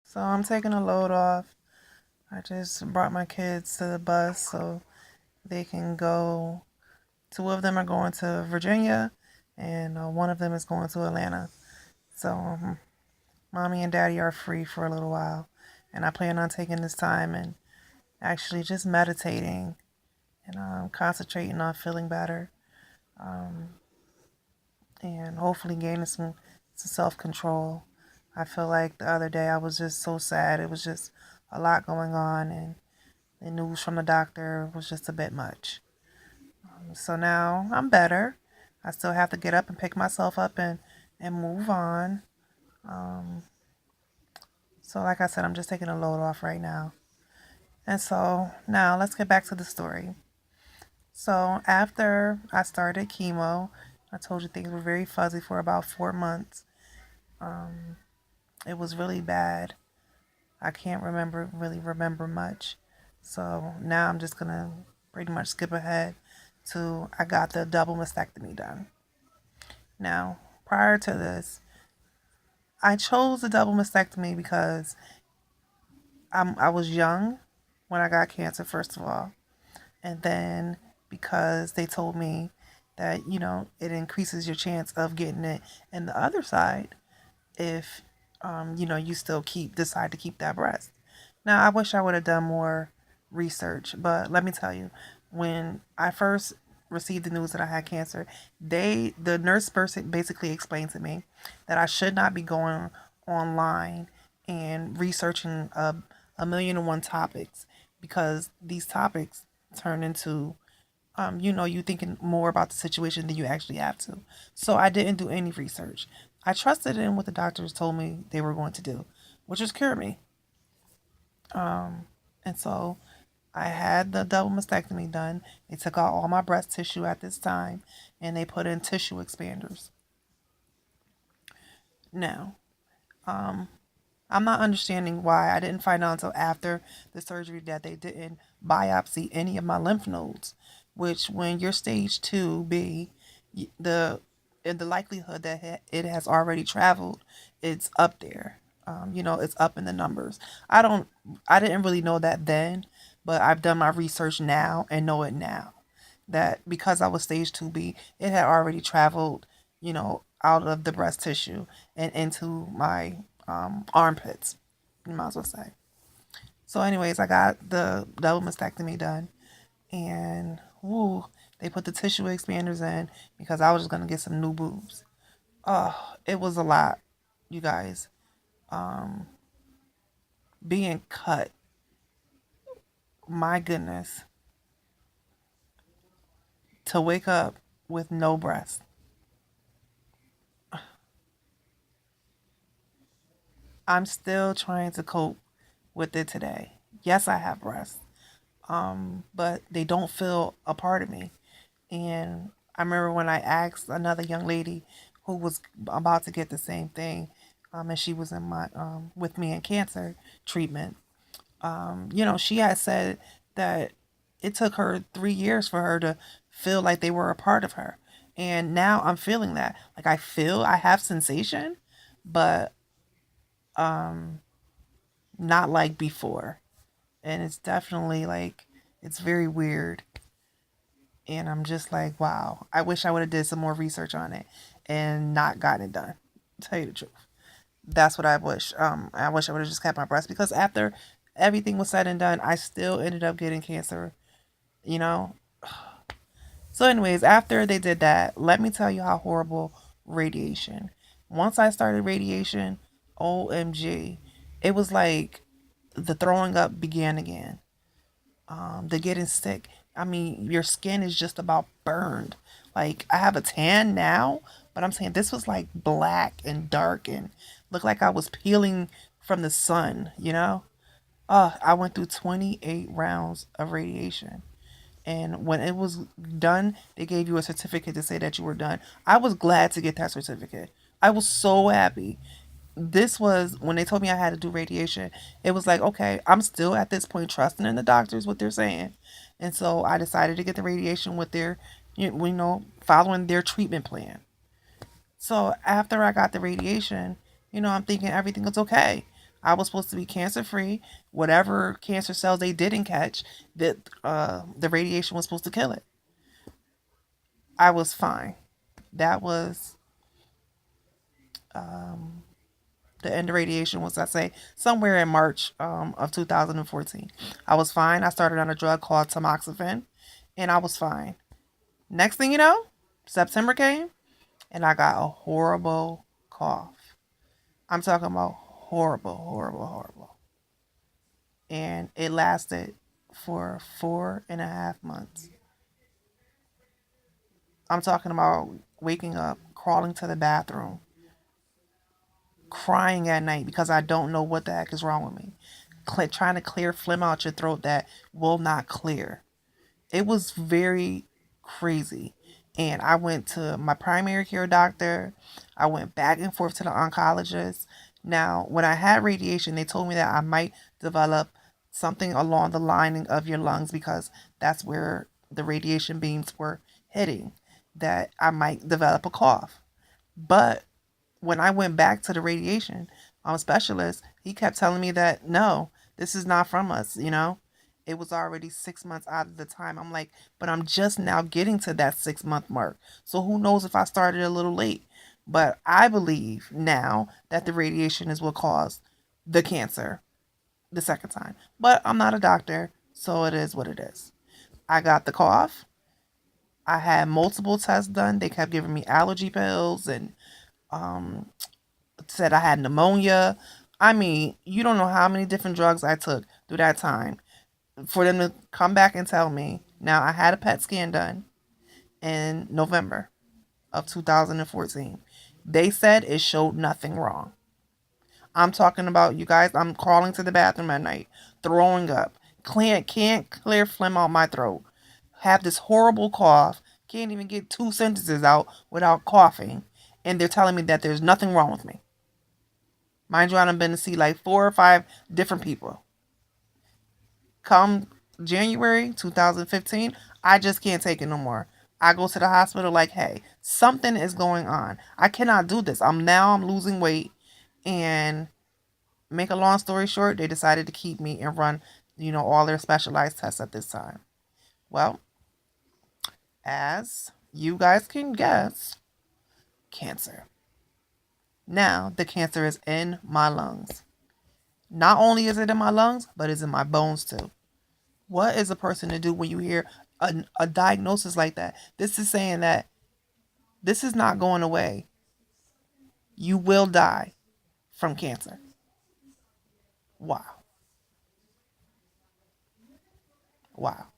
So I'm taking a load off. I just brought my kids to the bus so they can go. Two of them are going to Virginia, and one of them is going to Atlanta. So mommy and daddy are free for a little while, and I plan on taking this time and actually just meditating and concentrating on feeling better, um, and hopefully gaining some self control. I feel like the other day I was just so sad. It was just a lot going on, and the news from the doctor was just a bit much. So now I'm better. I still have to get up and pick myself up and move on. Um, so, like I said, I'm just taking a load off right now. And so now let's get back to the story. So, after I started chemo, I told you things were very fuzzy for about 4 months. Um, it was really bad. I can't really remember much. So now I'm just gonna pretty much skip ahead to I got the double mastectomy done. Now, prior to this, I chose the double mastectomy because I was young when I got cancer, first of all, and then because they told me that it increases your chance of getting it in the other side if you still decide to keep that breast. Now, I wish I would have done more research, but let me tell you, when I first received the news that I had cancer, the nurse person basically explained to me that I should not be going online and researching a million and one topics because these topics turn into you thinking more about the situation than you actually have to. So I didn't do any research. I trusted in what the doctors told me they were going to do, which is cure me. And so I had the double mastectomy done. They took out all my breast tissue at this time and they put in tissue expanders. Now, I'm not understanding why I didn't find out until after the surgery that they didn't biopsy any of my lymph nodes, which when you're stage 2B, the the likelihood that it has already traveled, it's up there. It's up in the numbers. I don't, I didn't really know that then, but I've done my research now and know it now that because I was stage 2B, it had already traveled, out of the breast tissue and into my armpits, you might as well say. So, anyways, I got the double mastectomy done, and woo, they put the tissue expanders in because I was just gonna get some new boobs. Oh, it was a lot, you guys. Being cut, my goodness, to wake up with no breast. I'm still trying to cope with it today. Yes, I have breasts, but they don't feel a part of me. And I remember when I asked another young lady who was about to get the same thing, and she was in my with me in cancer treatment. She had said that it took her 3 years for her to feel like they were a part of her, and now I'm feeling that. Like I have sensation, but not like before, and it's definitely like it's very weird. And I'm just like, wow, I wish I would have did some more research on it and not gotten it done. To tell you the truth, that's what I wish. I wish I would have just kept my breast because after everything was said and done, I still ended up getting cancer. You know. So, anyways, after they did that, let me tell you how horrible radiation. Once I started radiation, OMG, it was like the throwing up began again. The getting sick. I mean, your skin is just about burned. Like I have a tan now, but I'm saying this was like black and dark and looked like I was peeling from the sun, you know? I went through 28 rounds of radiation. And when it was done, they gave you a certificate to say that you were done. I was glad to get that certificate. I was so happy. This was when they told me I had to do radiation. It was like, okay, I'm still at this point trusting in the doctors what they're saying, and so I decided to get the radiation with their, following their treatment plan. So after I got the radiation, I'm thinking everything was okay. I was supposed to be cancer free. Whatever cancer cells they didn't catch, that the radiation was supposed to kill it. I was fine. That was the end of radiation was, I say, somewhere in March of 2014. I was fine. I started on a drug called tamoxifen, and I was fine. Next thing you know, September came, and I got a horrible cough. I'm talking about horrible, horrible, horrible. And it lasted for 4.5 months. I'm talking about waking up, crawling to the bathroom, crying at night because I don't know what the heck is wrong with me. Trying to clear phlegm out your throat that will not clear. It was very crazy. And I went to my primary care doctor. I went back and forth to the oncologist. Now, when I had radiation, they told me that I might develop something along the lining of your lungs because that's where the radiation beams were hitting, that I might develop a cough. But when I went back to the radiation specialist, he kept telling me that no, this is not from us, you know? It was already 6 months out of the time. I'm like, but I'm just now getting to that 6 month mark. So who knows if I started a little late. But I believe now that the radiation is what caused the cancer the second time. But I'm not a doctor, so it is what it is. I got the cough. I had multiple tests done. They kept giving me allergy pills and said I had pneumonia. I mean, you don't know how many different drugs I took through that time for them to come back and tell me. Now, I had a PET scan done in November of 2014. They said it showed nothing wrong. I'm talking about, you guys, I'm crawling to the bathroom at night, throwing up, can't clear phlegm out my throat, have this horrible cough, can't even get 2 sentences out without coughing, and they're telling me that there's nothing wrong with me. Mind you, I've been to see like 4 or 5 different people. Come January 2015, I just can't take it no more. I go to the hospital like, hey, something is going on. I cannot do this. I'm losing weight. And make a long story short, they decided to keep me and run, all their specialized tests at this time. Well, as you guys can guess, cancer. Now, the cancer is in my lungs. Not only is it in my lungs, but it's in my bones too. What is a person to do when you hear a diagnosis like that? This is saying that this is not going away. You will die from cancer. Wow. Wow.